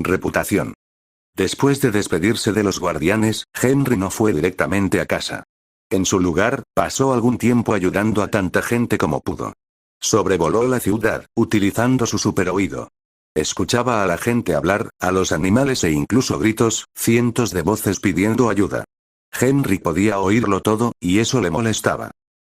Reputación. Después de despedirse de los guardianes, Henry no fue directamente a casa. En su lugar, pasó algún tiempo ayudando a tanta gente como pudo. Sobrevoló la ciudad, utilizando su superoído. Escuchaba a la gente hablar, a los animales e incluso gritos, cientos de voces pidiendo ayuda. Henry podía oírlo todo, y eso le molestaba.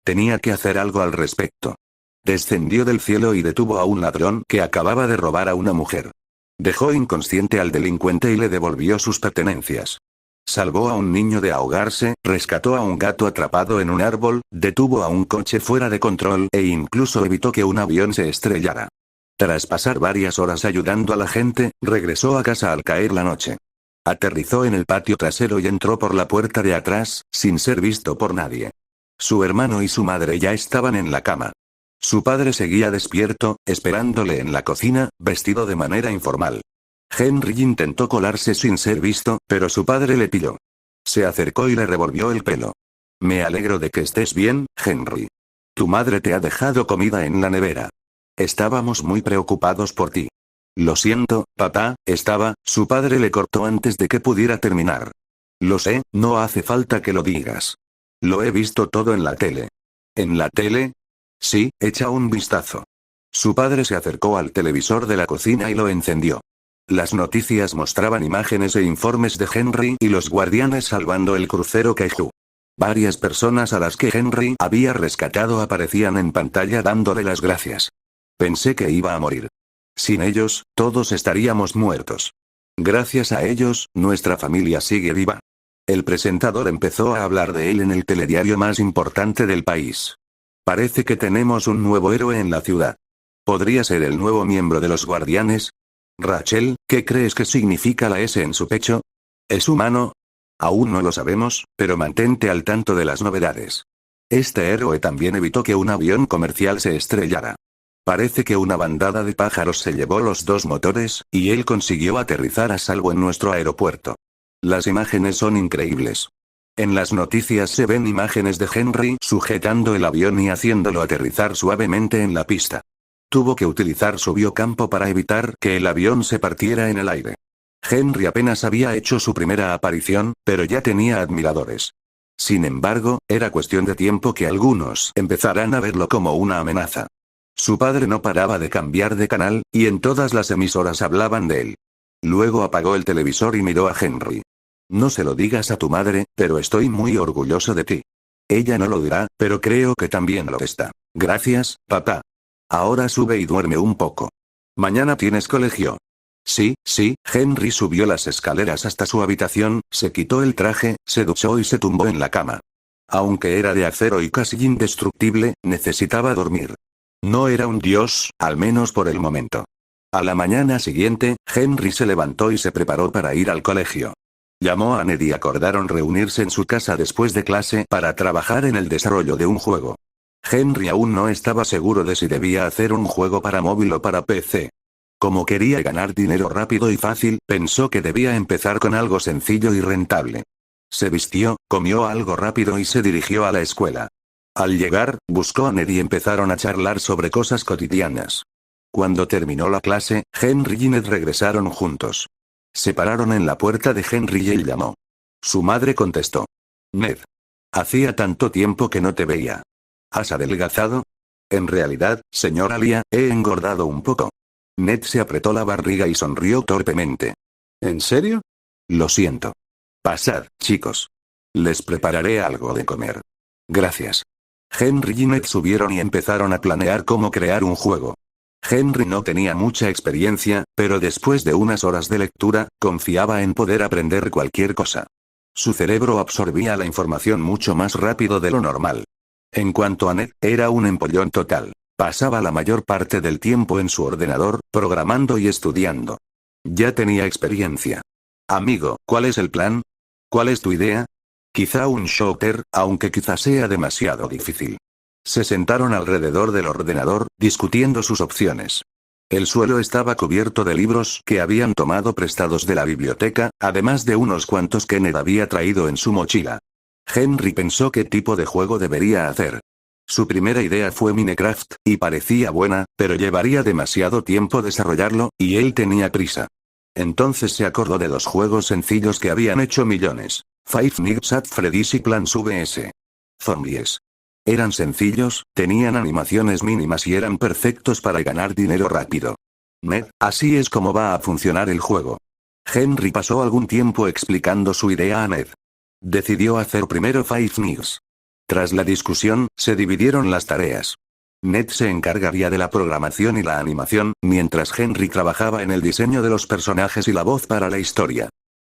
Tenía que hacer algo al respecto. Descendió del cielo y detuvo a un ladrón que acababa de robar a una mujer. Dejó inconsciente al delincuente y le devolvió sus pertenencias. Salvó a un niño de ahogarse, rescató a un gato atrapado en un árbol, detuvo a un coche fuera de control e incluso evitó que un avión se estrellara. Tras pasar varias horas ayudando a la gente, regresó a casa al caer la noche. Aterrizó en el patio trasero y entró por la puerta de atrás, sin ser visto por nadie. Su hermano y su madre ya estaban en la cama. Su padre seguía despierto, esperándole en la cocina, vestido de manera informal. Henry intentó colarse sin ser visto, pero su padre le pilló. Se acercó y le revolvió el pelo. Me alegro de que estés bien, Henry. Tu madre te ha dejado comida en la nevera. Estábamos muy preocupados por ti. Lo siento, papá, su padre le cortó antes de que pudiera terminar. Lo sé, no hace falta que lo digas. Lo he visto todo en la tele. ¿En la tele? Sí, echa un vistazo. Su padre se acercó al televisor de la cocina y lo encendió. Las noticias mostraban imágenes e informes de Henry y los guardianes salvando el crucero Kaiju. Varias personas a las que Henry había rescatado aparecían en pantalla dándole las gracias. Pensé que iba a morir. Sin ellos, todos estaríamos muertos. Gracias a ellos, nuestra familia sigue viva. El presentador empezó a hablar de él en el telediario más importante del país. Parece que tenemos un nuevo héroe en la ciudad. ¿Podría ser el nuevo miembro de los guardianes? Rachel, ¿qué crees que significa la S en su pecho? ¿Es humano? Aún no lo sabemos, pero mantente al tanto de las novedades. Este héroe también evitó que un avión comercial se estrellara. Parece que una bandada de pájaros se llevó los dos motores, y él consiguió aterrizar a salvo en nuestro aeropuerto. Las imágenes son increíbles. En las noticias se ven imágenes de Henry sujetando el avión y haciéndolo aterrizar suavemente en la pista. Tuvo que utilizar su biocampo para evitar que el avión se partiera en el aire. Henry apenas había hecho su primera aparición, pero ya tenía admiradores. Sin embargo, era cuestión de tiempo que algunos empezaran a verlo como una amenaza. Su padre no paraba de cambiar de canal, y en todas las emisoras hablaban de él. Luego apagó el televisor y miró a Henry. No se lo digas a tu madre, pero estoy muy orgulloso de ti. Ella no lo dirá, pero creo que también lo está. Gracias, papá. Ahora sube y duerme un poco. Mañana tienes colegio. Sí, Henry subió las escaleras hasta su habitación, se quitó el traje, se duchó y se tumbó en la cama. Aunque era de acero y casi indestructible, necesitaba dormir. No era un dios, al menos por el momento. A la mañana siguiente, Henry se levantó y se preparó para ir al colegio. Llamó a Ned y acordaron reunirse en su casa después de clase para trabajar en el desarrollo de un juego. Henry aún no estaba seguro de si debía hacer un juego para móvil o para PC. Como quería ganar dinero rápido y fácil, pensó que debía empezar con algo sencillo y rentable. Se vistió, comió algo rápido y se dirigió a la escuela. Al llegar, buscó a Ned y empezaron a charlar sobre cosas cotidianas. Cuando terminó la clase, Henry y Ned regresaron juntos. Se pararon en la puerta de Henry y él llamó. Su madre contestó. Ned. Hacía tanto tiempo que no te veía. ¿Has adelgazado? En realidad, señora Lia, he engordado un poco. Ned se apretó la barriga y sonrió torpemente. ¿En serio? Lo siento. Pasad, chicos. Les prepararé algo de comer. Gracias. Henry y Ned subieron y empezaron a planear cómo crear un juego. Henry no tenía mucha experiencia, pero después de unas horas de lectura, confiaba en poder aprender cualquier cosa. Su cerebro absorbía la información mucho más rápido de lo normal. En cuanto a Ned, era un empollón total. Pasaba la mayor parte del tiempo en su ordenador, programando y estudiando. Ya tenía experiencia. Amigo, ¿cuál es el plan? ¿Cuál es tu idea? Quizá un shooter, aunque quizá sea demasiado difícil. Se sentaron alrededor del ordenador, discutiendo sus opciones. El suelo estaba cubierto de libros que habían tomado prestados de la biblioteca, además de unos cuantos que Ned había traído en su mochila. Henry pensó qué tipo de juego debería hacer. Su primera idea fue Minecraft, y parecía buena, pero llevaría demasiado tiempo desarrollarlo, y él tenía prisa. Entonces se acordó de dos juegos sencillos que habían hecho millones. Five Nights at Freddy's y Plants vs. Zombies. Eran sencillos, tenían animaciones mínimas y eran perfectos para ganar dinero rápido. Ned, así es como va a funcionar el juego. Henry pasó algún tiempo explicando su idea a Ned. Decidió hacer primero Five Nights. Tras la discusión, se dividieron las tareas. Ned se encargaría de la programación y la animación, mientras Henry trabajaba en el diseño de los personajes y la voz para la historia.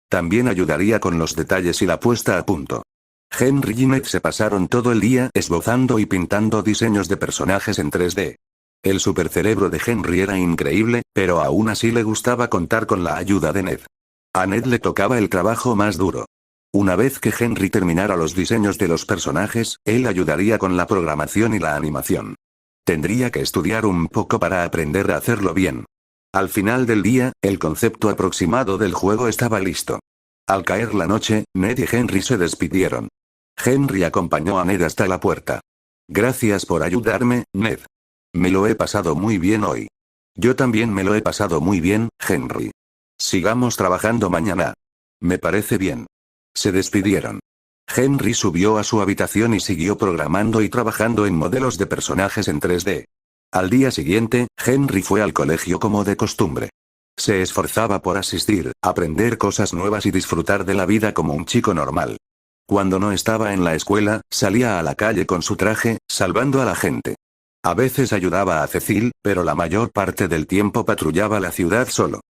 También ayudaría con los detalles y la puesta a punto. Henry y Ned se pasaron todo el día esbozando y pintando diseños de personajes en 3D. El supercerebro de Henry era increíble, pero aún así le gustaba contar con la ayuda de Ned. A Ned le tocaba el trabajo más duro. Una vez que Henry terminara los diseños de los personajes, él ayudaría con la programación y la animación. Tendría que estudiar un poco para aprender a hacerlo bien. Al final del día, el concepto aproximado del juego estaba listo. Al caer la noche, Ned y Henry se despidieron. Henry acompañó a Ned hasta la puerta. Gracias por ayudarme, Ned. Me lo he pasado muy bien hoy. Yo también me lo he pasado muy bien, Henry. Sigamos trabajando mañana. Me parece bien. Se despidieron. Henry subió a su habitación y siguió programando y trabajando en modelos de personajes en 3D. Al día siguiente, Henry fue al colegio como de costumbre. Se esforzaba por asistir, aprender cosas nuevas y disfrutar de la vida como un chico normal. Cuando no estaba en la escuela, salía a la calle con su traje, salvando a la gente. A veces ayudaba a Cecil, pero la mayor parte del tiempo patrullaba la ciudad solo.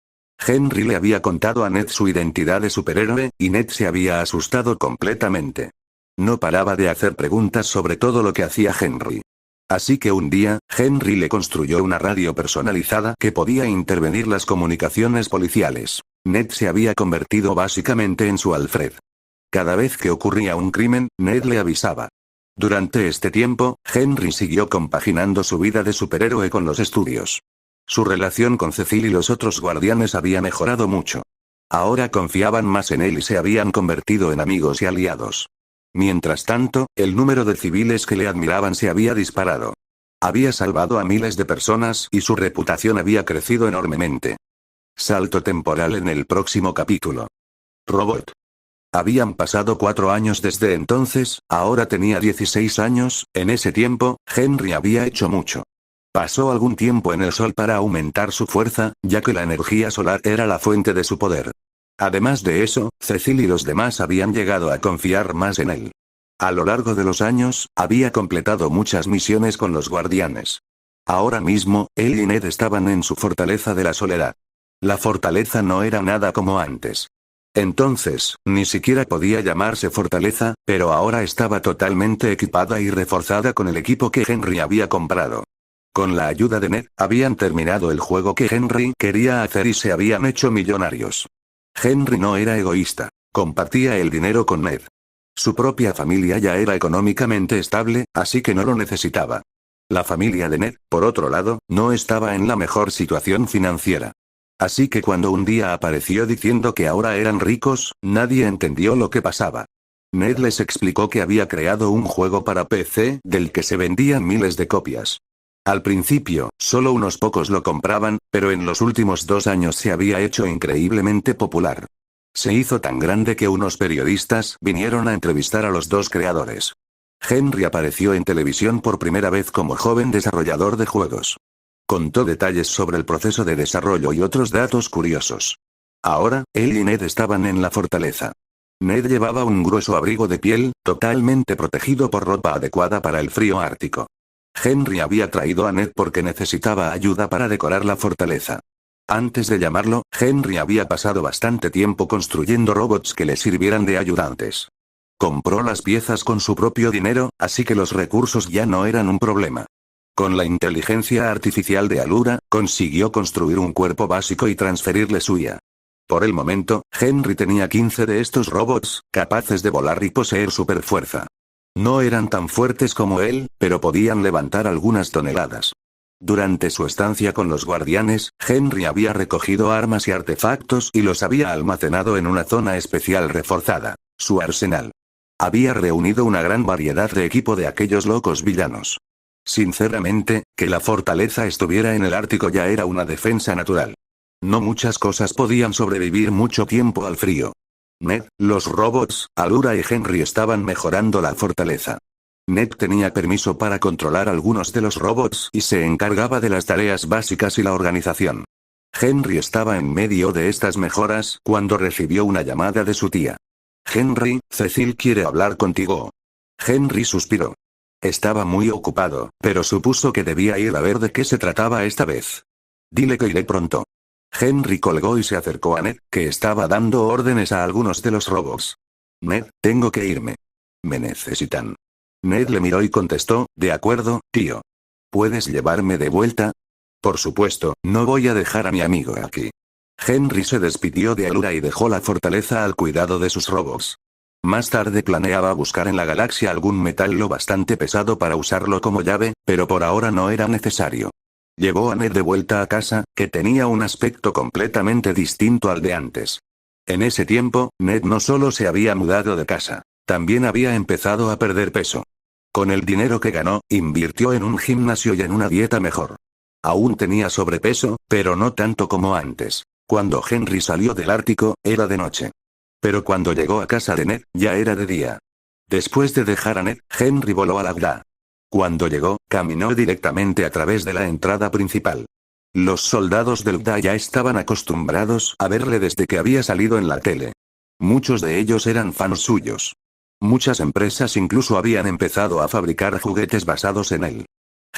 Henry le había contado a Ned su identidad de superhéroe, y Ned se había asustado completamente. No paraba de hacer preguntas sobre todo lo que hacía Henry. Así que un día, Henry le construyó una radio personalizada que podía intervenir las comunicaciones policiales. Ned se había convertido básicamente en su Alfred. Cada vez que ocurría un crimen, Ned le avisaba. Durante este tiempo, Henry siguió compaginando su vida de superhéroe con los estudios. Su relación con Cecil y los otros guardianes había mejorado mucho. Ahora confiaban más en él y se habían convertido en amigos y aliados. Mientras tanto, el número de civiles que le admiraban se había disparado. Había salvado a miles de personas y su reputación había crecido enormemente. Salto temporal en el próximo capítulo. Robot. Habían pasado 4 años desde entonces, ahora tenía 16 años, en ese tiempo, Henry había hecho mucho. Pasó algún tiempo en el sol para aumentar su fuerza, ya que la energía solar era la fuente de su poder. Además de eso, Cecil y los demás habían llegado a confiar más en él. A lo largo de los años, había completado muchas misiones con los guardianes. Ahora mismo, él y Ned estaban en su fortaleza de la soledad. La fortaleza no era nada como antes. Entonces, ni siquiera podía llamarse fortaleza, pero ahora estaba totalmente equipada y reforzada con el equipo que Henry había comprado. Con la ayuda de Ned, habían terminado el juego que Henry quería hacer y se habían hecho millonarios. Henry no era egoísta. Compartía el dinero con Ned. Su propia familia ya era económicamente estable, así que no lo necesitaba. La familia de Ned, por otro lado, no estaba en la mejor situación financiera. Así que cuando un día apareció diciendo que ahora eran ricos, nadie entendió lo que pasaba. Ned les explicó que había creado un juego para PC del que se vendían miles de copias. Al principio, solo unos pocos lo compraban, pero en los últimos 2 años se había hecho increíblemente popular. Se hizo tan grande que unos periodistas vinieron a entrevistar a los 2 creadores. Henry apareció en televisión por primera vez como joven desarrollador de juegos. Contó detalles sobre el proceso de desarrollo y otros datos curiosos. Ahora, él y Ned estaban en la fortaleza. Ned llevaba un grueso abrigo de piel, totalmente protegido por ropa adecuada para el frío ártico. Henry había traído a Ned porque necesitaba ayuda para decorar la fortaleza. Antes de llamarlo, Henry había pasado bastante tiempo construyendo robots que le sirvieran de ayudantes. Compró las piezas con su propio dinero, así que los recursos ya no eran un problema. Con la inteligencia artificial de Alura, consiguió construir un cuerpo básico y transferirle su IA. Por el momento, Henry tenía 15 de estos robots, capaces de volar y poseer superfuerza. No eran tan fuertes como él, pero podían levantar algunas toneladas. Durante su estancia con los guardianes, Henry había recogido armas y artefactos y los había almacenado en una zona especial reforzada, su arsenal. Había reunido una gran variedad de equipo de aquellos locos villanos. Sinceramente, que la fortaleza estuviera en el Ártico ya era una defensa natural. No muchas cosas podían sobrevivir mucho tiempo al frío. Ned, los robots, Alura y Henry estaban mejorando la fortaleza. Ned tenía permiso para controlar algunos de los robots y se encargaba de las tareas básicas y la organización. Henry estaba en medio de estas mejoras cuando recibió una llamada de su tía. Henry, Cecil quiere hablar contigo. Henry suspiró. Estaba muy ocupado, pero supuso que debía ir a ver de qué se trataba esta vez. Dile que iré pronto. Henry colgó y se acercó a Ned, que estaba dando órdenes a algunos de los robots. Ned, tengo que irme. Me necesitan. Ned le miró y contestó, de acuerdo, tío. ¿Puedes llevarme de vuelta? Por supuesto, no voy a dejar a mi amigo aquí. Henry se despidió de Alura y dejó la fortaleza al cuidado de sus robots. Más tarde planeaba buscar en la galaxia algún metal lo bastante pesado para usarlo como llave, pero por ahora no era necesario. Llevó a Ned de vuelta a casa, que tenía un aspecto completamente distinto al de antes. En ese tiempo, Ned no solo se había mudado de casa, también había empezado a perder peso. Con el dinero que ganó, invirtió en un gimnasio y en una dieta mejor. Aún tenía sobrepeso, pero no tanto como antes. Cuando Henry salió del Ártico, era de noche. Pero cuando llegó a casa de Ned, ya era de día. Después de dejar a Ned, Henry voló a Lagda. Cuando llegó, caminó directamente a través de la entrada principal. Los soldados del GDA ya estaban acostumbrados a verle desde que había salido en la tele. Muchos de ellos eran fans suyos. Muchas empresas incluso habían empezado a fabricar juguetes basados en él.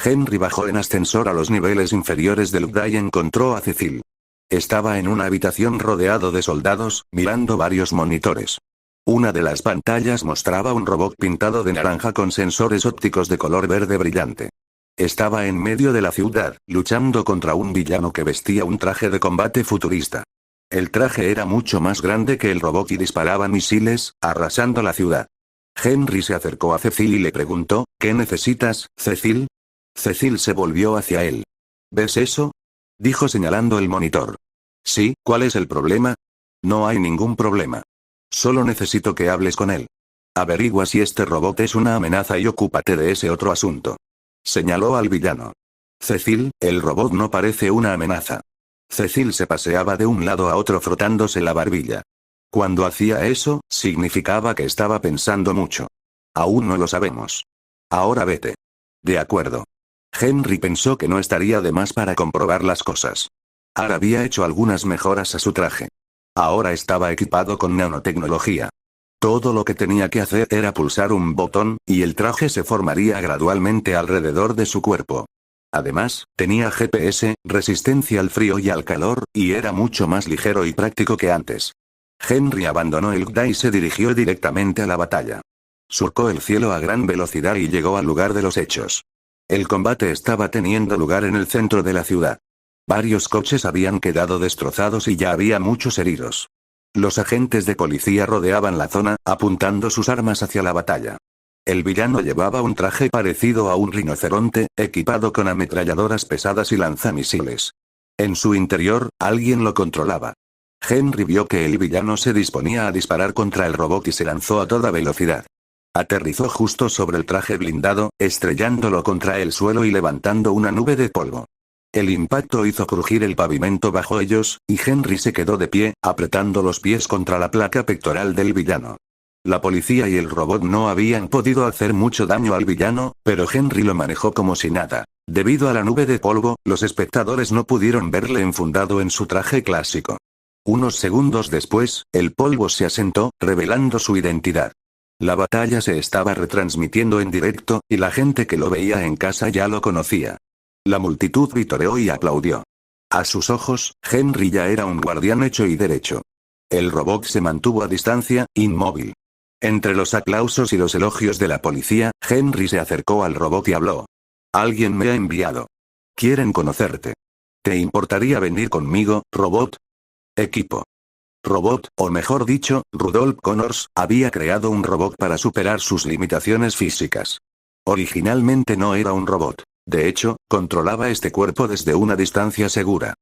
Henry bajó en ascensor a los niveles inferiores del GDA y encontró a Cecil. Estaba en una habitación rodeado de soldados, mirando varios monitores. Una de las pantallas mostraba un robot pintado de naranja con sensores ópticos de color verde brillante. Estaba en medio de la ciudad, luchando contra un villano que vestía un traje de combate futurista. El traje era mucho más grande que el robot y disparaba misiles, arrasando la ciudad. Henry se acercó a Cecil y le preguntó, ¿qué necesitas, Cecil? Cecil se volvió hacia él. ¿Ves eso? Dijo señalando el monitor. Sí, ¿cuál es el problema? No hay ningún problema. Solo necesito que hables con él. Averigua si este robot es una amenaza y ocúpate de ese otro asunto. Señaló al villano. Cecil, el robot no parece una amenaza. Cecil se paseaba de un lado a otro frotándose la barbilla. Cuando hacía eso, significaba que estaba pensando mucho. Aún no lo sabemos. Ahora vete. De acuerdo. Henry pensó que no estaría de más para comprobar las cosas. Ahora había hecho algunas mejoras a su traje. Ahora estaba equipado con nanotecnología. Todo lo que tenía que hacer era pulsar un botón, y el traje se formaría gradualmente alrededor de su cuerpo. Además, tenía GPS, resistencia al frío y al calor, y era mucho más ligero y práctico que antes. Henry abandonó el GDA y se dirigió directamente a la batalla. Surcó el cielo a gran velocidad y llegó al lugar de los hechos. El combate estaba teniendo lugar en el centro de la ciudad. Varios coches habían quedado destrozados y ya había muchos heridos. Los agentes de policía rodeaban la zona, apuntando sus armas hacia la batalla. El villano llevaba un traje parecido a un rinoceronte, equipado con ametralladoras pesadas y lanzamisiles. En su interior, alguien lo controlaba. Henry vio que el villano se disponía a disparar contra el robot y se lanzó a toda velocidad. Aterrizó justo sobre el traje blindado, estrellándolo contra el suelo y levantando una nube de polvo. El impacto hizo crujir el pavimento bajo ellos, y Henry se quedó de pie, apretando los pies contra la placa pectoral del villano. La policía y el robot no habían podido hacer mucho daño al villano, pero Henry lo manejó como si nada. Debido a la nube de polvo, los espectadores no pudieron verle enfundado en su traje clásico. Unos segundos después, el polvo se asentó, revelando su identidad. La batalla se estaba retransmitiendo en directo, y la gente que lo veía en casa ya lo conocía. La multitud vitoreó y aplaudió. A sus ojos, Henry ya era un guardián hecho y derecho. El robot se mantuvo a distancia, inmóvil. Entre los aplausos y los elogios de la policía, Henry se acercó al robot y habló. Alguien me ha enviado. Quieren conocerte. ¿Te importaría venir conmigo, robot? Equipo. Robot, o mejor dicho, Rudolph Connors, había creado un robot para superar sus limitaciones físicas. Originalmente no era un robot. De hecho, controlaba este cuerpo desde una distancia segura.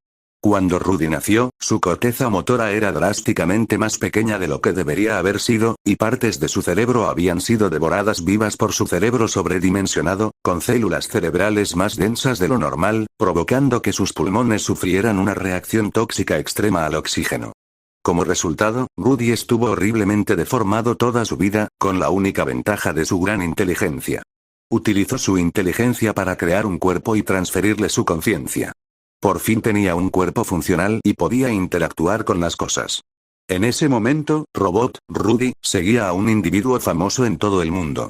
Cuando Rudy nació, su corteza motora era drásticamente más pequeña de lo que debería haber sido, y partes de su cerebro habían sido devoradas vivas por su cerebro sobredimensionado, con células cerebrales más densas de lo normal, provocando que sus pulmones sufrieran una reacción tóxica extrema al oxígeno. Como resultado, Rudy estuvo horriblemente deformado toda su vida, con la única ventaja de su gran inteligencia. Utilizó su inteligencia para crear un cuerpo y transferirle su conciencia. Por fin tenía un cuerpo funcional y podía interactuar con las cosas. En ese momento, Rudy, seguía a un individuo famoso en todo el mundo.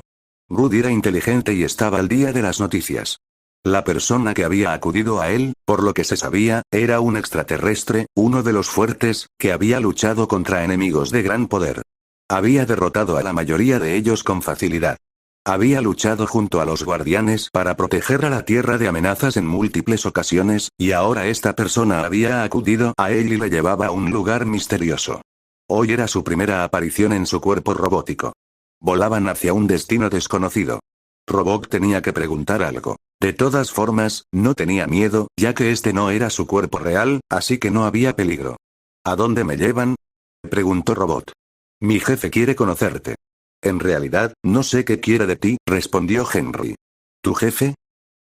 Rudy era inteligente y estaba al día de las noticias. La persona que había acudido a él, por lo que se sabía, era un extraterrestre, uno de los fuertes, que había luchado contra enemigos de gran poder. Había derrotado a la mayoría de ellos con facilidad. Había luchado junto a los guardianes para proteger a la Tierra de amenazas en múltiples ocasiones, y ahora esta persona había acudido a él y le llevaba a un lugar misterioso. Hoy era su primera aparición en su cuerpo robótico. Volaban hacia un destino desconocido. Robot tenía que preguntar algo. De todas formas, no tenía miedo, ya que este no era su cuerpo real, así que no había peligro. ¿A dónde me llevan?, preguntó Robot. Mi jefe quiere conocerte. En realidad, no sé qué quiere de ti, respondió Henry. ¿Tu jefe?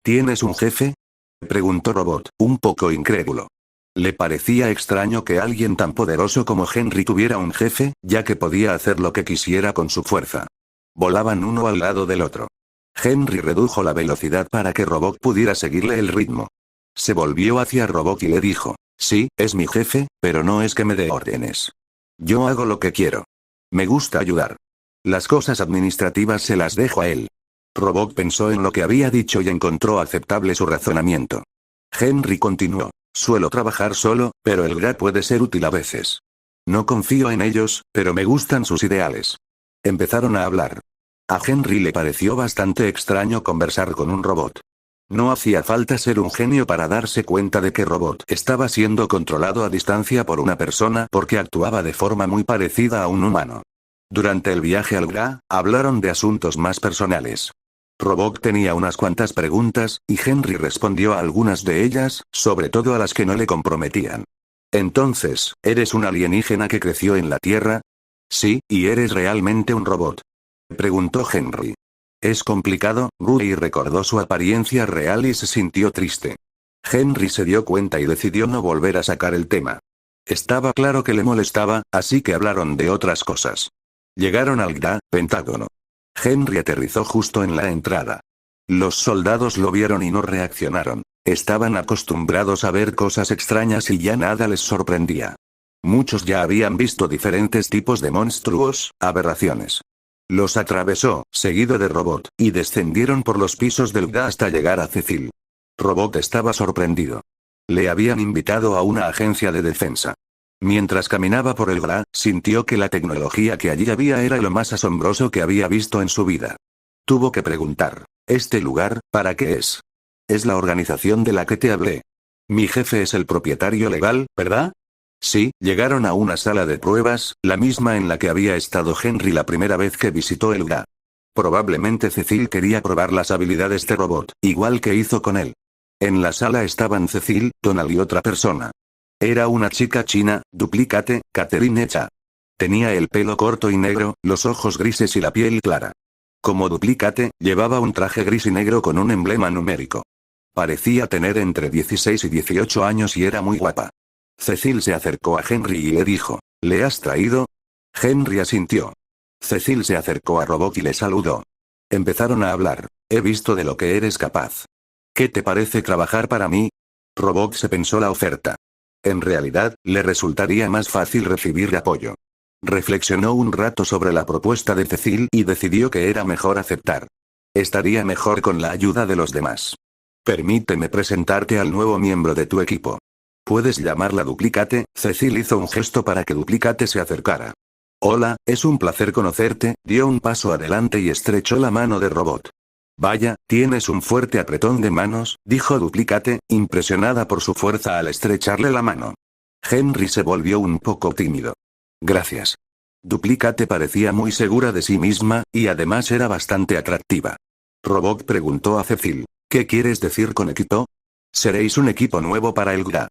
¿Tienes un jefe?, preguntó Robot, un poco incrédulo. Le parecía extraño que alguien tan poderoso como Henry tuviera un jefe, ya que podía hacer lo que quisiera con su fuerza. Volaban uno al lado del otro. Henry redujo la velocidad para que Robot pudiera seguirle el ritmo. Se volvió hacia Robot y le dijo, sí, es mi jefe, pero no es que me dé órdenes. Yo hago lo que quiero. Me gusta ayudar. Las cosas administrativas se las dejo a él. Robot pensó en lo que había dicho y encontró aceptable su razonamiento. Henry continuó, suelo trabajar solo, pero el GRA puede ser útil a veces. No confío en ellos, pero me gustan sus ideales. Empezaron a hablar. A Henry le pareció bastante extraño conversar con un robot. No hacía falta ser un genio para darse cuenta de que Robot estaba siendo controlado a distancia por una persona porque actuaba de forma muy parecida a un humano. Durante el viaje al GRA, hablaron de asuntos más personales. Robot tenía unas cuantas preguntas, y Henry respondió a algunas de ellas, sobre todo a las que no le comprometían. Entonces, ¿eres un alienígena que creció en la Tierra? Sí, ¿y eres realmente un robot?, preguntó Henry. Es complicado, Rudy recordó su apariencia real y se sintió triste. Henry se dio cuenta y decidió no volver a sacar el tema. Estaba claro que le molestaba, así que hablaron de otras cosas. Llegaron al GRA, Pentágono. Henry aterrizó justo en la entrada. Los soldados lo vieron y no reaccionaron. Estaban acostumbrados a ver cosas extrañas y ya nada les sorprendía. Muchos ya habían visto diferentes tipos de monstruos, aberraciones. Los atravesó, seguido de Robot, y descendieron por los pisos del GRA hasta llegar a Cecil. Robot estaba sorprendido. Le habían invitado a una agencia de defensa. Mientras caminaba por el GRA, sintió que la tecnología que allí había era lo más asombroso que había visto en su vida. Tuvo que preguntar, ¿este lugar, para qué es? Es la organización de la que te hablé. Mi jefe es el propietario legal, ¿verdad? Sí, llegaron a una sala de pruebas, la misma en la que había estado Henry la primera vez que visitó el GRA. Probablemente Cecil quería probar las habilidades de Robot, igual que hizo con él. En la sala estaban Cecil, Donald y otra persona. Era una chica china, Duplicate, Catherine Cha. Tenía el pelo corto y negro, los ojos grises y la piel clara. Como Duplicate, llevaba un traje gris y negro con un emblema numérico. Parecía tener entre 16 y 18 años y era muy guapa. Cecil se acercó a Henry y le dijo, ¿le has traído? Henry asintió. Cecil se acercó a Robot y le saludó. Empezaron a hablar. He visto de lo que eres capaz. ¿Qué te parece trabajar para mí? Robot se pensó la oferta. En realidad, le resultaría más fácil recibir apoyo. Reflexionó un rato sobre la propuesta de Cecil y decidió que era mejor aceptar. Estaría mejor con la ayuda de los demás. Permíteme presentarte al nuevo miembro de tu equipo. Puedes llamarla Duplicate. Cecil hizo un gesto para que Duplicate se acercara. Hola, es un placer conocerte, dio un paso adelante y estrechó la mano de Robot. Vaya, tienes un fuerte apretón de manos, dijo Duplicate, impresionada por su fuerza al estrecharle la mano. Henry se volvió un poco tímido. Gracias. Duplicate parecía muy segura de sí misma, y además era bastante atractiva. Robot preguntó a Cecil, ¿qué quieres decir con equipo? Seréis un equipo nuevo para el GRA.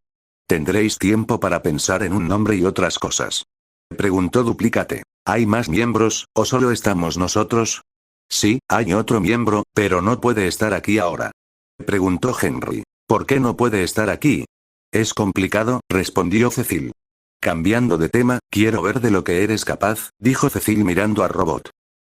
Tendréis tiempo para pensar en un nombre y otras cosas. Preguntó Duplicate. ¿Hay más miembros, o solo estamos nosotros? Sí, hay otro miembro, pero no puede estar aquí ahora. Preguntó Henry. ¿Por qué no puede estar aquí? Es complicado, respondió Cecil. Cambiando de tema, quiero ver de lo que eres capaz, dijo Cecil mirando a Robot.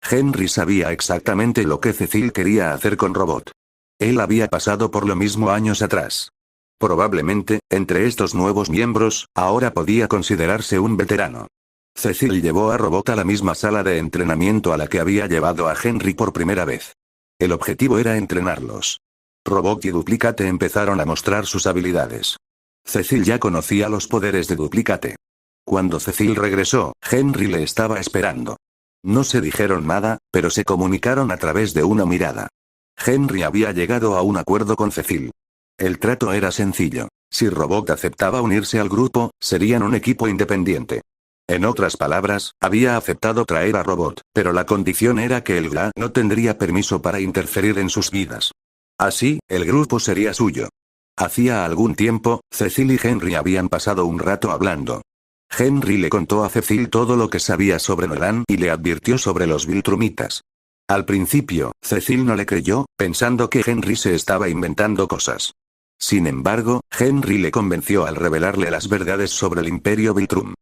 Henry sabía exactamente lo que Cecil quería hacer con Robot. Él había pasado por lo mismo años atrás. Probablemente, entre estos nuevos miembros, ahora podía considerarse un veterano. Cecil llevó a Robot a la misma sala de entrenamiento a la que había llevado a Henry por primera vez. El objetivo era entrenarlos. Robot y Duplicate empezaron a mostrar sus habilidades. Cecil ya conocía los poderes de Duplicate. Cuando Cecil regresó, Henry le estaba esperando. No se dijeron nada, pero se comunicaron a través de una mirada. Henry había llegado a un acuerdo con Cecil. El trato era sencillo. Si Robot aceptaba unirse al grupo, serían un equipo independiente. En otras palabras, había aceptado traer a Robot, pero la condición era que el GA no tendría permiso para interferir en sus vidas. Así, el grupo sería suyo. Hacía algún tiempo, Cecil y Henry habían pasado un rato hablando. Henry le contó a Cecil todo lo que sabía sobre Nolan y le advirtió sobre los Viltrumitas. Al principio, Cecil no le creyó, pensando que Henry se estaba inventando cosas. Sin embargo, Henry le convenció al revelarle las verdades sobre el Imperio Viltrum.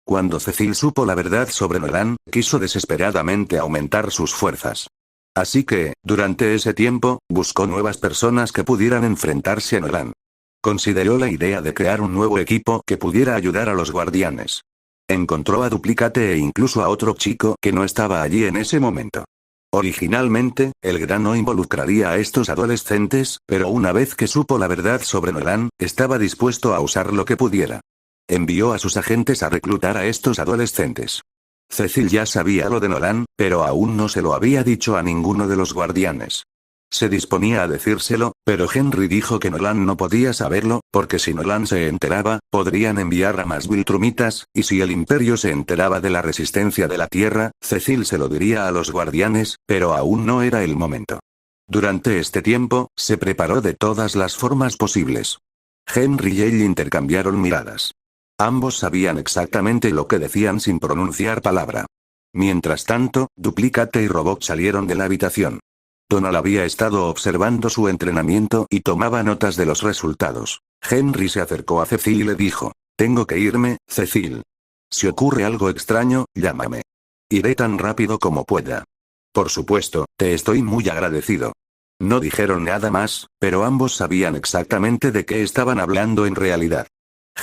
Cuando Cecil supo la verdad sobre Nolan, quiso desesperadamente aumentar sus fuerzas. Así que, durante ese tiempo, buscó nuevas personas que pudieran enfrentarse a Nolan. Consideró la idea de crear un nuevo equipo que pudiera ayudar a los guardianes. Encontró a Duplicate e incluso a otro chico que no estaba allí en ese momento. Originalmente, el GRA no involucraría a estos adolescentes, pero una vez que supo la verdad sobre Nolan, estaba dispuesto a usar lo que pudiera. Envió a sus agentes a reclutar a estos adolescentes. Cecil ya sabía lo de Nolan, pero aún no se lo había dicho a ninguno de los guardianes. Se disponía a decírselo, pero Henry dijo que Nolan no podía saberlo, porque si Nolan se enteraba, podrían enviar a más Viltrumitas, y si el Imperio se enteraba de la resistencia de la Tierra, Cecil se lo diría a los guardianes, pero aún no era el momento. Durante este tiempo, se preparó de todas las formas posibles. Henry y él intercambiaron miradas. Ambos sabían exactamente lo que decían sin pronunciar palabra. Mientras tanto, Duplicate y Robot salieron de la habitación. Donald había estado observando su entrenamiento y tomaba notas de los resultados. Henry se acercó a Cecil y le dijo: «Tengo que irme, Cecil. Si ocurre algo extraño, llámame. Iré tan rápido como pueda». «Por supuesto, te estoy muy agradecido». No dijeron nada más, pero ambos sabían exactamente de qué estaban hablando en realidad.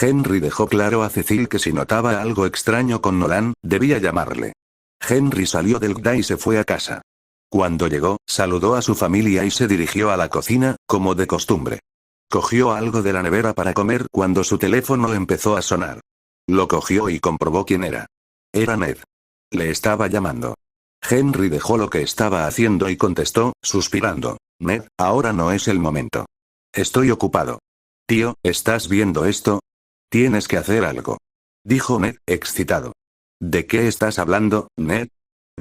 Henry dejó claro a Cecil que si notaba algo extraño con Nolan, debía llamarle. Henry salió del GDA y se fue a casa. Cuando llegó, saludó a su familia y se dirigió a la cocina, como de costumbre. Cogió algo de la nevera para comer cuando su teléfono empezó a sonar. Lo cogió y comprobó quién era. Era Ned. Le estaba llamando. Henry dejó lo que estaba haciendo y contestó, suspirando: «Ned, ahora no es el momento. Estoy ocupado». «Tío, ¿estás viendo esto? Tienes que hacer algo», dijo Ned, excitado. «¿De qué estás hablando, Ned?»,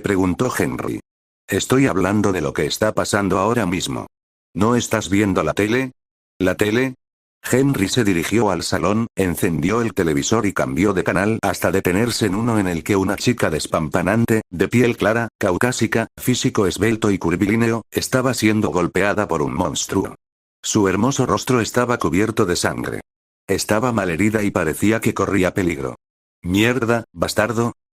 preguntó Henry. «Estoy hablando de lo que está pasando ahora mismo. ¿No estás viendo la tele?». «¿La tele?». Henry se dirigió al salón, encendió el televisor y cambió de canal hasta detenerse en uno en el que una chica despampanante, de piel clara, caucásica, físico esbelto y curvilíneo, estaba siendo golpeada por un monstruo. Su hermoso rostro estaba cubierto de sangre. Estaba malherida y parecía que corría peligro. «Mierda, bastardo».